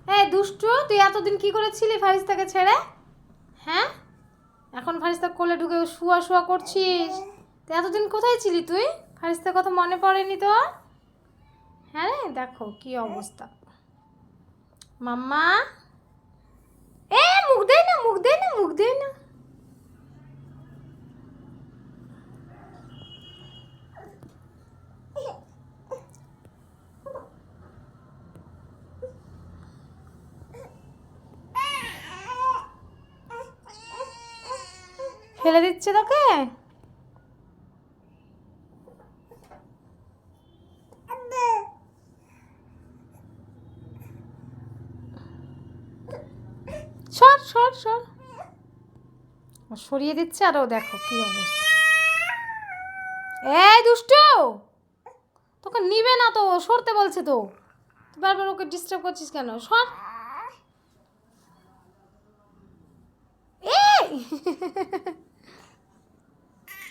এই দুষ্টু, তুই এতদিন কি করেছিলি ফারিস্তাকে ছেড়ে? হ্যাঁ, এখন ফারিস্তা কোলে ঢুকে শুয়া শুয়া করছিস? তুই এতদিন কোথায় ছিলি তুই? ফারিস্তার কথা মনে পড়েনি তোর? হ্যাঁ রে, দেখো কি অবস্থা। মাম্মা, এ মুখ দে না, মুখ দে না, মুখ দে না। ফেলে দিচ্ছে তোকে? সর সর সর, সরিয়ে দিচ্ছে। আরো দেখো কি অবস্থা। এই দুষ্টু, তোকে নিবে না তো, সরতে বলছে তো। তুই বারবার ওকে ডিস্টার্ব করছিস কেন? সর। এই